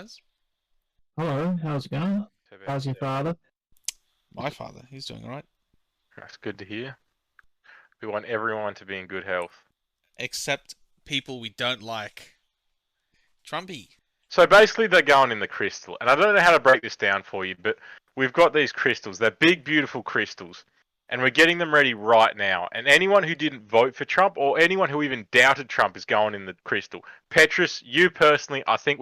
guys. Hello, how's it going? How's your father? My father, he's doing all right. That's good to hear. We want everyone to be in good health. Except people we don't like. Trumpy. So basically, they're going in the crystal, and I don't know how to break this down for you, but we've got these crystals. They're big, beautiful crystals, and we're getting them ready right now. And anyone who didn't vote for Trump, or anyone who even doubted Trump, is going in the crystal. Petrus, you personally, I think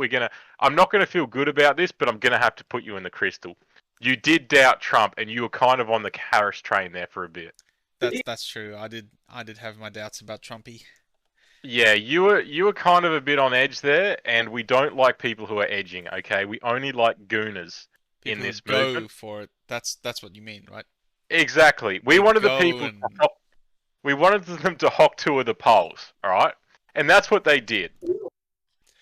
I'm not gonna feel good about this, but I'm gonna have to put you in the crystal. You did doubt Trump, and you were kind of on the Harris train there for a bit. That's true. I did have my doubts about Trumpy. Yeah, you were kind of a bit on edge there, and we don't like people who are edging. Okay, we only like gooners in People this who go movement. for it. That's what you mean, right? Exactly. We They wanted the go people. and We wanted them to hock tour the polls. All right, and that's what they did.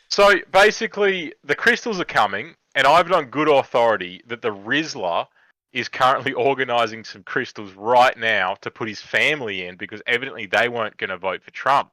So basically, the crystals are coming, and I've on good authority that the Rizzler is currently organising some crystals right now to put his family in because evidently they weren't going to vote for Trump.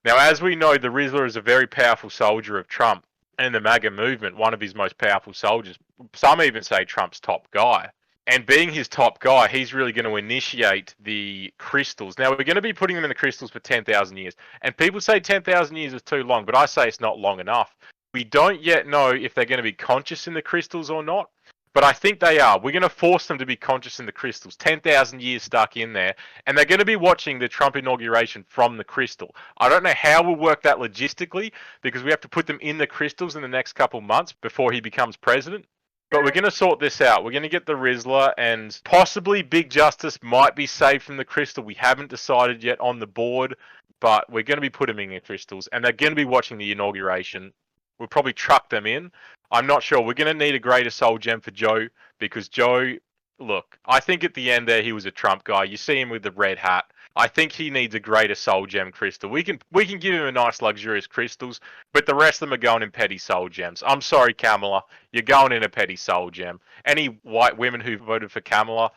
Now, as we know, the Rizzler is a very powerful soldier of Trump and the MAGA movement, one of his most powerful soldiers. Some even say Trump's top guy. And being his top guy, he's really going to initiate the crystals. Now, we're going to be putting them in the crystals for 10,000 years. And people say 10,000 years is too long, but I say it's not long enough. We don't yet know if they're going to be conscious in the crystals or not. But I think they are. We're going to force them to be conscious in the crystals. 10,000 years stuck in there. And they're going to be watching the Trump inauguration from the crystal. I don't know how we'll work that logistically because we have to put them in the crystals in the next couple months before he becomes president. But we're going to sort this out. We're going to get the Rizzler and possibly Big Justice might be saved from the crystal. We haven't decided yet on the board, but we're going to be putting them in the crystals. And they're going to be watching the inauguration. We'll probably truck them in. I'm not sure. We're going to need a greater soul gem for Joe because Joe, look, I think at the end there he was a Trump guy. You see him with the red hat. I think he needs a greater soul gem crystal. We can give him a nice luxurious crystals, but the rest of them are going in petty soul gems. I'm sorry, Kamala, you're going in a petty soul gem. Any white women who voted for Kamala,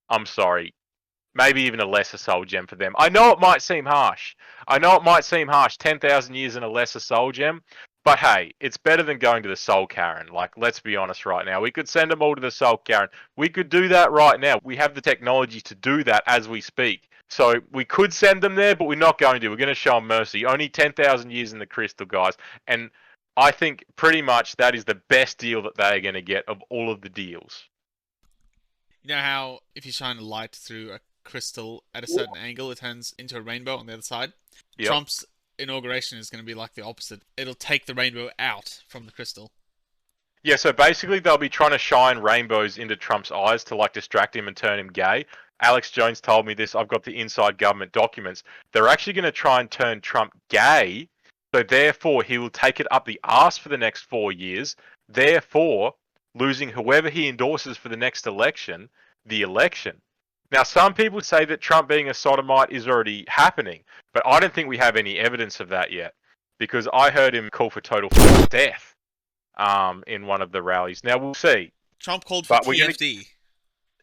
I'm sorry. Maybe even a lesser soul gem for them. I know it might seem harsh. 10,000 years in a lesser soul gem. But hey, it's better than going to the Soul Karen. Like, let's be honest right now. We could send them all to the Soul Karen. We could do that right now. We have the technology to do that as we speak. So we could send them there, but we're not going to. We're going to show them mercy. Only 10,000 years in the crystal, guys. And I think pretty much that is the best deal that they're going to get of all of the deals. You know how if you shine a light through a crystal at a certain angle, it turns into a rainbow on the other side? Yep. Trump's inauguration is going to be like the opposite. It'll take the rainbow out from the crystal. Yeah, so basically they'll be trying to shine rainbows into Trump's eyes to like distract him and turn him gay. Alex Jones told me this. I've got the inside government documents. They're actually going to try and turn Trump gay, so therefore he will take it up the arse for the next 4 years, therefore losing whoever he endorses for the next election, the election. Now, some people say that Trump being a sodomite is already happening, but I don't think we have any evidence of that yet, because I heard him call for total death in one of the rallies. Now, we'll see. Trump called for TFD.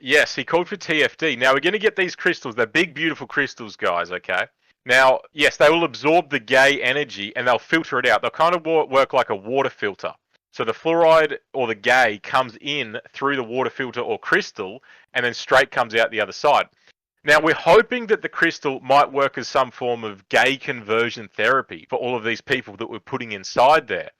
Yes, he called for TFD. Now, we're going to get these crystals. They're big, beautiful crystals, guys, okay? Now, yes, they will absorb the gay energy, and they'll filter it out. They'll kind of work like a water filter. So the fluoride or the gay comes in through the water filter or crystal and then straight comes out the other side. Now, we're hoping that the crystal might work as some form of gay conversion therapy for all of these people that we're putting inside there.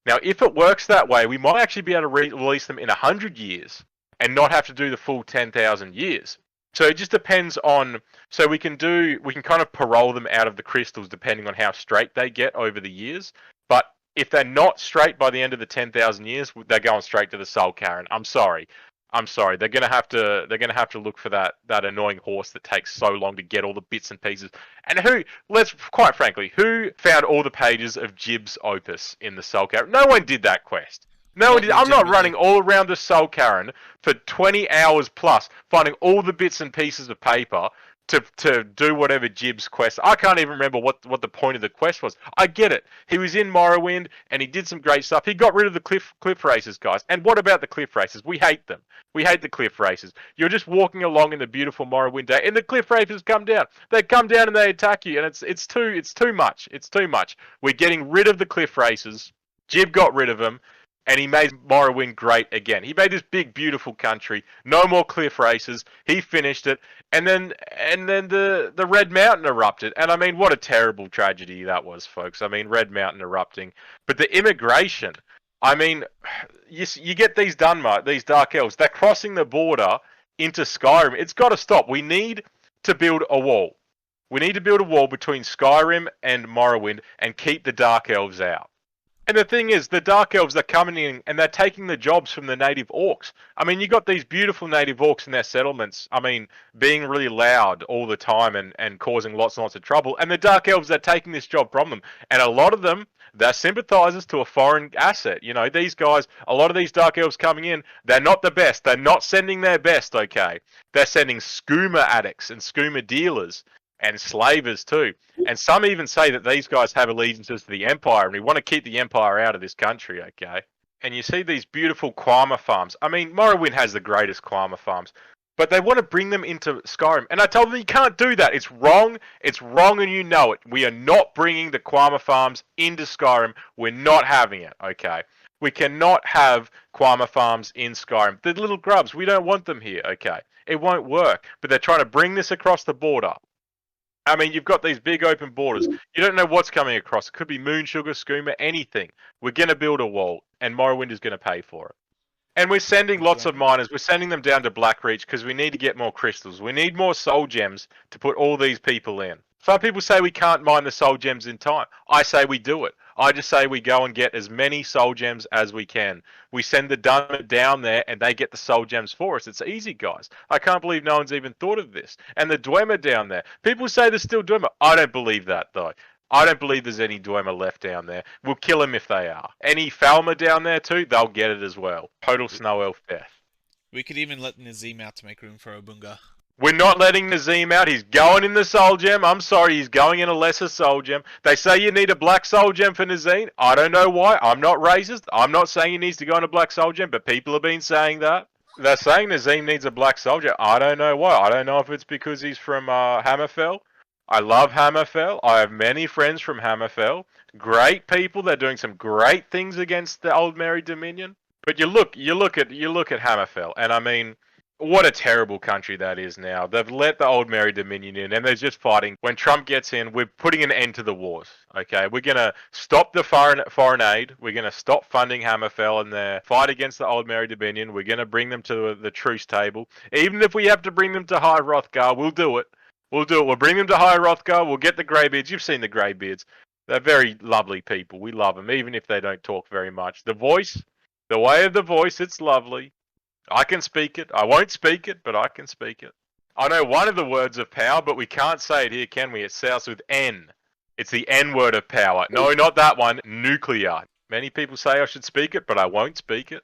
Now, if it works that way, we might actually be able to release them in 100 years and not have to do the full 10,000 years. So it just depends on, so we can kind of parole them out of the crystals depending on how straight they get over the years. But if they're not straight by the end of the 10,000 years, they're going straight to the Soul Karen. I'm sorry. They're gonna have to look for that annoying horse that takes so long to get all the bits and pieces. And quite frankly, who found all the pages of Jib's opus in the Soul Karen? No one did that quest. No one did. I'm not running all around the Soul Karen for 20 hours plus, finding all the bits and pieces of paper to do whatever Jib's quest. I can't even remember what the point of the quest was. I get it. He was in Morrowind and he did some great stuff. He got rid of the cliff races, guys. And what about the cliff races? We hate them. We hate the cliff races. You're just walking along in the beautiful Morrowind day and the cliff races come down. They come down and they attack you, and it's too much. It's too much. We're getting rid of the cliff races. Jib got rid of them. and he made Morrowind great again. He made this big, beautiful country. No more cliff races. He finished it, and then the Red Mountain erupted. And I mean, what a terrible tragedy that was, folks. I mean, Red Mountain erupting, but the immigration. I mean, you get these these Dark Elves. They're crossing the border into Skyrim. It's got to stop. We need to build a wall. We need to build a wall between Skyrim and Morrowind and keep the Dark Elves out. And the thing is, the Dark Elves are coming in and they're taking the jobs from the native orcs. I mean, you got these beautiful native orcs in their settlements, I mean, being really loud all the time and causing lots and lots of trouble. And the Dark Elves are taking this job from them. And a lot of them, they're sympathizers to a foreign asset. You know, these guys, a lot of these Dark Elves coming in, they're not the best. They're not sending their best, okay? They're sending skooma addicts and skooma dealers and slavers too. And some even say that these guys have allegiances to the Empire and we want to keep the Empire out of this country, okay? And you see these beautiful Quama farms. I mean, Morrowind has the greatest Quama farms, but they want to bring them into Skyrim. And I told them you can't do that. It's wrong and you know it. We are not bringing the Quama farms into Skyrim. We're not having it, okay? We cannot have Quama farms in Skyrim. The little grubs, we don't want them here, okay? It won't work. But they're trying to bring this across the border. I mean, you've got these big open borders. You don't know what's coming across. It could be moon sugar, skooma, anything. We're going to build a wall, and Morrowind is going to pay for it. And we're sending lots of miners. We're sending them down to Blackreach because we need to get more crystals. We need more soul gems to put all these people in. Some people say we can't mine the soul gems in time. I say we do it. I just say we go and get as many soul gems as we can. We send the Dunmer down there and they get the soul gems for us. It's easy, guys. I can't believe no one's even thought of this. And the Dwemer down there. People say there's still Dwemer. I don't believe that, though. I don't believe there's any Dwemer left down there. We'll kill them if they are. Any Falmer down there too, they'll get it as well. Total Snow Elf death. We could even let Nazim out to make room for Obunga. We're not letting Nazim out. He's going in the soul gem. I'm sorry, he's going in a lesser soul gem. They say you need a black soul gem for Nazim. I don't know why. I'm not racist. I'm not saying he needs to go in a black soul gem, but people have been saying that. They're saying Nazim needs a black soul gem. I don't know why. I don't know if it's because he's from Hammerfell. I love Hammerfell. I have many friends from Hammerfell. Great people. They're doing some great things against the Old Merry Dominion. But you look at Hammerfell, and I mean, what a terrible country that is now. They've let the Old Merry Dominion in, and they're just fighting. When Trump gets in, we're putting an end to the wars. Okay, we're gonna stop the foreign aid. We're gonna stop funding Hammerfell and their fight against the Old Merry Dominion. We're gonna bring them to the truce table, even if we have to bring them to High Hrothgar. We'll do it. We'll do it. We'll bring them to High Hrothgar. We'll get the Greybeards. You've seen the Greybeards. They're very lovely people. We love them, even if they don't talk very much. The voice, the way of the voice, it's lovely. I can speak it. I won't speak it, but I can speak it. I know one of the words of power, but we can't say it here, can we? It starts with N. It's the N word of power. No, not that one. Nuclear. Many people say I should speak it, but I won't speak it.